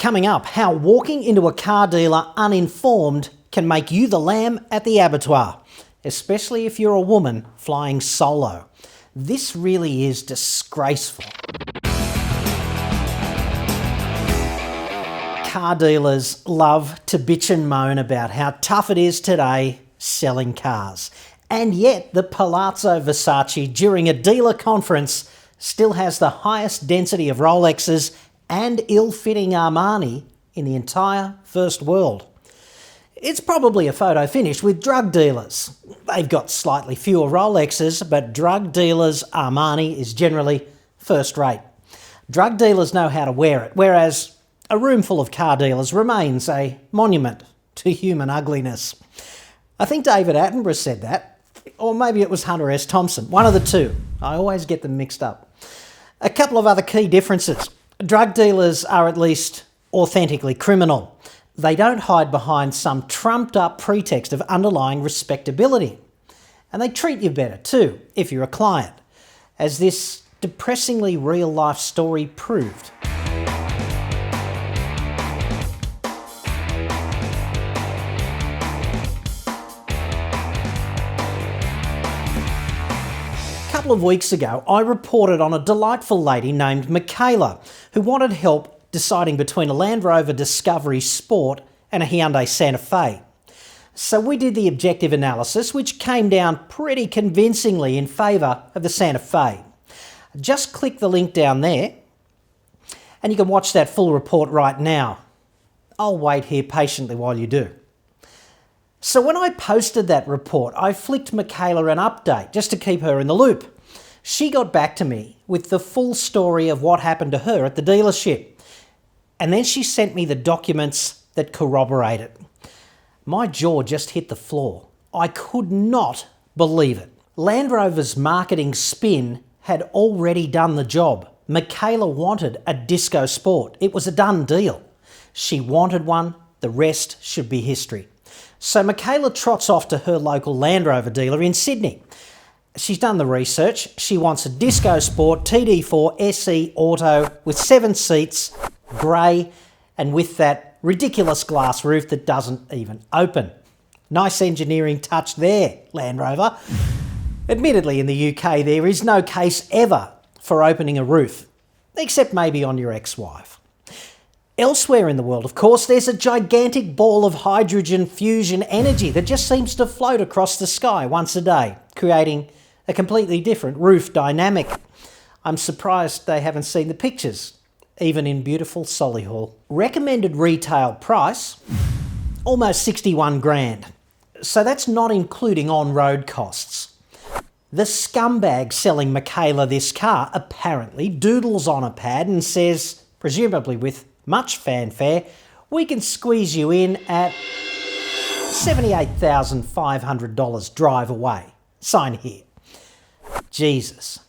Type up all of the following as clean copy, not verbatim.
Coming up, how walking into a car dealer uninformed can make you the lamb at the abattoir, especially if you're a woman flying solo. This really is disgraceful. Car dealers love to bitch and moan about how tough it is today selling cars. And yet the Palazzo Versace during a dealer conference still has the highest density of Rolexes and ill-fitting Armani in the entire first world. It's probably a photo finish with drug dealers. They've got slightly fewer Rolexes, but drug dealers' Armani is generally first rate. Drug dealers know how to wear it, whereas a room full of car dealers remains a monument to human ugliness. I think David Attenborough said that, or maybe it was Hunter S. Thompson, one of the two. I always get them mixed up. A couple of other key differences. Drug dealers are at least authentically criminal. They don't hide behind some trumped up pretext of underlying respectability. And they treat you better too, if you're a client, as this depressingly real life story proved. A couple of weeks ago, I reported on a delightful lady named Michaela who wanted help deciding between a Land Rover Discovery Sport and a Hyundai Santa Fe. So we did the objective analysis, which came down pretty convincingly in favour of the Santa Fe. Just click the link down there and you can watch that full report right now. I'll wait here patiently while you do. So when I posted that report, I flicked Michaela an update just to keep her in the loop. She got back to me with the full story of what happened to her at the dealership. And then she sent me the documents that corroborate it. My jaw just hit the floor. I could not believe it. Land Rover's marketing spin had already done the job. Michaela wanted a Disco Sport. It was a done deal. She wanted one. The rest should be history. So Michaela trots off to her local Land Rover dealer in Sydney. She's done the research. She wants a Disco Sport TD4 SE Auto with 7 seats, grey, and with that ridiculous glass roof that doesn't even open. Nice engineering touch there, Land Rover. Admittedly, in the UK, there is no case ever for opening a roof, except maybe on your ex-wife. Elsewhere in the world, of course, there's a gigantic ball of hydrogen fusion energy that just seems to float across the sky once a day, creating a completely different roof dynamic. I'm surprised they haven't seen the pictures, even in beautiful Solihull. Recommended retail price, almost 61 grand. So that's not including on-road costs. The scumbag selling Michaela this car apparently doodles on a pad and says, presumably with much fanfare, we can squeeze you in at $78,500 drive away. Sign here. Jesus.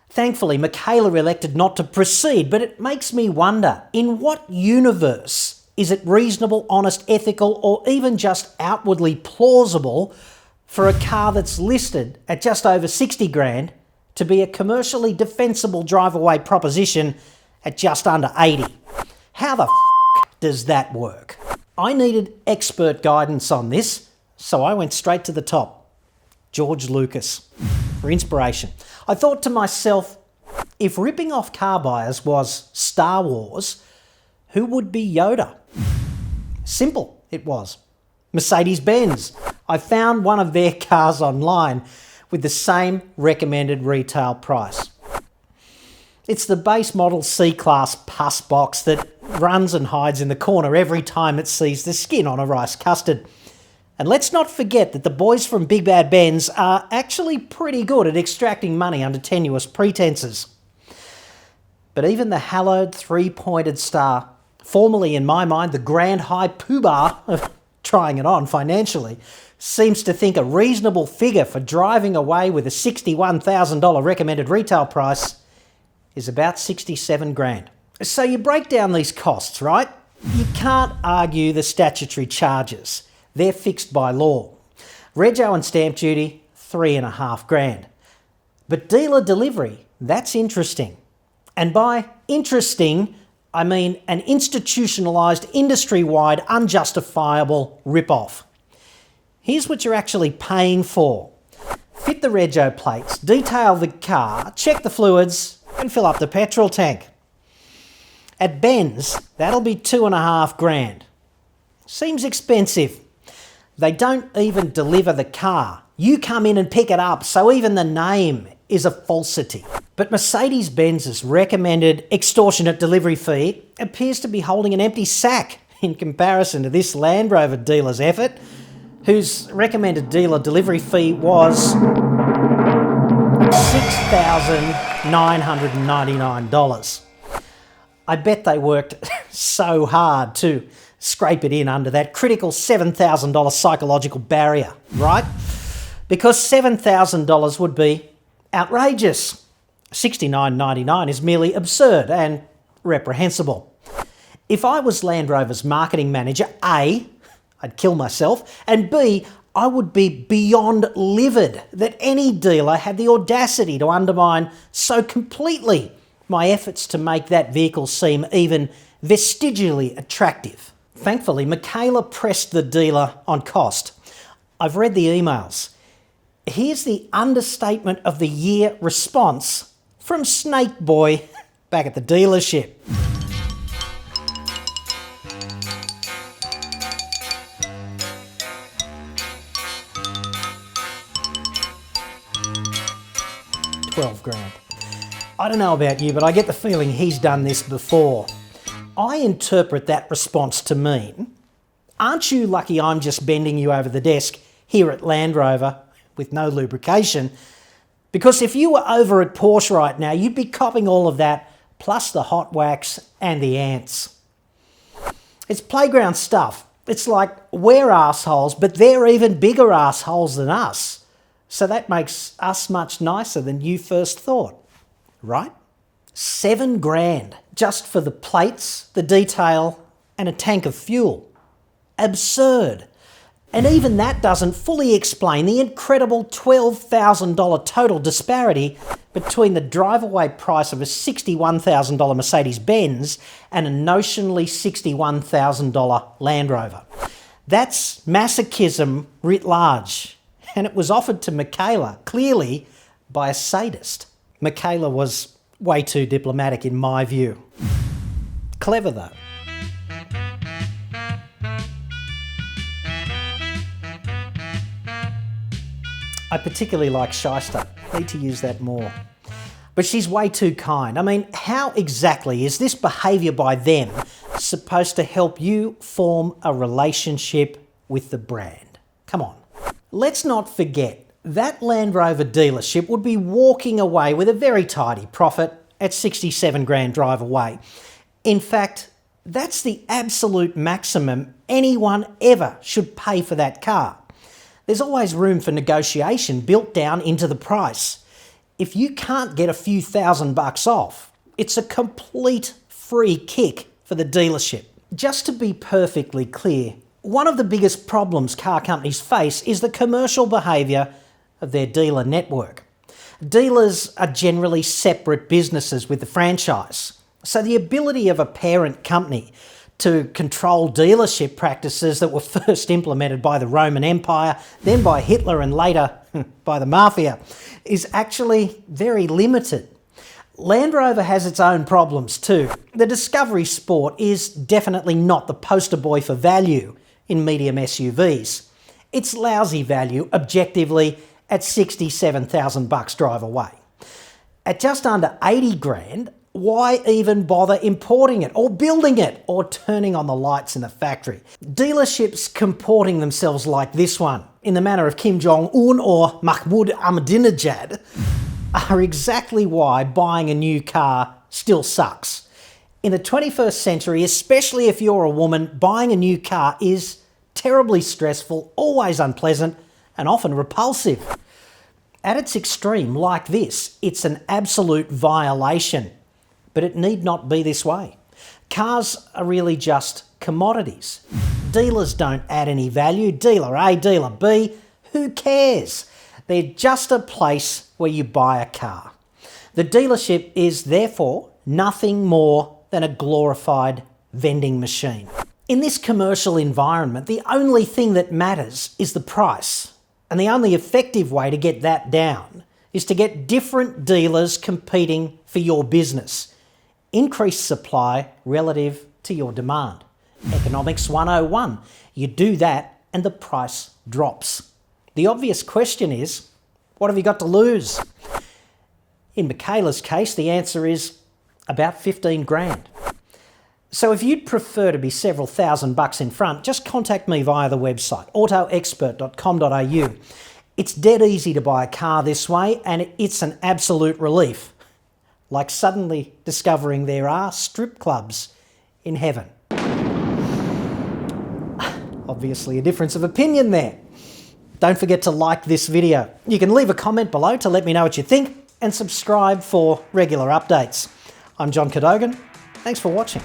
Thankfully, Michaela elected not to proceed, but it makes me wonder, in what universe is it reasonable, honest, ethical, or even just outwardly plausible for a car that's listed at just over 60 grand to be a commercially defensible drive-away proposition at just under 80? How the does that work? I needed expert guidance on this, so I went straight to the top. George Lucas, for inspiration. I thought to myself, if ripping off car buyers was Star Wars, who would be Yoda? Simple it was. Mercedes-Benz. I found one of their cars online with the same recommended retail price. It's the base model C-Class pus box that runs and hides in the corner every time it sees the skin on a rice custard. And let's not forget that the boys from Big Bad Benz are actually pretty good at extracting money under tenuous pretenses. But even the hallowed three-pointed star, formerly in my mind the grand high poobah of trying it on financially, seems to think a reasonable figure for driving away with a $61,000 recommended retail price is about 67 grand. So you break down these costs, right? You can't argue the statutory charges. They're fixed by law. Rego and stamp duty, 3.5 grand. But dealer delivery, that's interesting. And by interesting, I mean an institutionalised, industry-wide, unjustifiable rip-off. Here's what you're actually paying for. Fit the rego plates, detail the car, check the fluids and fill up the petrol tank. At Ben's, that'll be $2,500. Seems expensive. They don't even deliver the car. You come in and pick it up, so even the name is a falsity. But Mercedes-Benz's recommended extortionate delivery fee appears to be holding an empty sack in comparison to this Land Rover dealer's effort, whose recommended dealer delivery fee was $6,999. I bet they worked so hard to scrape it in under that critical $7,000 psychological barrier, right? Because $7,000 would be outrageous. $69.99 is merely absurd and reprehensible. If I was Land Rover's marketing manager, A, I'd kill myself, and B, I would be beyond livid that any dealer had the audacity to undermine so completely my efforts to make that vehicle seem even vestigially attractive. Thankfully, Michaela pressed the dealer on cost. I've read the emails. Here's the understatement of the year response from Snake Boy back at the dealership. $12,000. I don't know about you, but I get the feeling he's done this before. I interpret that response to mean, aren't you lucky I'm just bending you over the desk here at Land Rover with no lubrication? Because if you were over at Porsche right now, you'd be copping all of that, plus the hot wax and the ants. It's playground stuff. It's like we're assholes, but they're even bigger assholes than us. So that makes us much nicer than you first thought, right? $7,000 just for the plates, the detail, and a tank of fuel. Absurd. And even that doesn't fully explain the incredible $12,000 total disparity between the drive-away price of a $61,000 Mercedes-Benz and a notionally $61,000 Land Rover. That's masochism writ large. And it was offered to Michaela, clearly, by a sadist. Michaela was way too diplomatic in my view. Clever though. I particularly like Shyster. Need to use that more. But she's way too kind. I mean, how exactly is this behaviour by them supposed to help you form a relationship with the brand? Come on. Let's not forget, that Land Rover dealership would be walking away with a very tidy profit at $67,000 drive away. In fact, that's the absolute maximum anyone ever should pay for that car. There's always room for negotiation built down into the price. If you can't get a few $1,000 off, it's a complete free kick for the dealership. Just to be perfectly clear, one of the biggest problems car companies face is the commercial behaviour of their dealer network. Dealers are generally separate businesses with the franchise, so the ability of a parent company to control dealership practices that were first implemented by the Roman Empire, then by Hitler and later by the Mafia, is actually very limited. Land Rover has its own problems too. The Discovery Sport is definitely not the poster boy for value in medium SUVs. It's lousy value, objectively, at $67,000 drive away. At just under $80,000, why even bother importing it or building it or turning on the lights in the factory? Dealerships comporting themselves like this one, in the manner of Kim Jong-un or Mahmoud Ahmadinejad, are exactly why buying a new car still sucks. In the 21st century, especially if you're a woman, buying a new car is terribly stressful, always unpleasant, and often repulsive. At its extreme, like this, it's an absolute violation. But it need not be this way. Cars are really just commodities. Dealers don't add any value. Dealer A, dealer B, who cares? They're just a place where you buy a car. The dealership is therefore nothing more than a glorified vending machine. In this commercial environment, the only thing that matters is the price. And the only effective way to get that down is to get different dealers competing for your business. Increase supply relative to your demand. Economics 101. You do that and the price drops. The obvious question is, what have you got to lose? In Michaela's case, the answer is about 15 grand. So if you'd prefer to be several $1,000s in front, just contact me via the website, autoexpert.com.au. It's dead easy to buy a car this way, and it's an absolute relief. Like suddenly discovering there are strip clubs in heaven. Obviously a difference of opinion there. Don't forget to like this video. You can leave a comment below to let me know what you think, and subscribe for regular updates. I'm John Cadogan. Thanks for watching.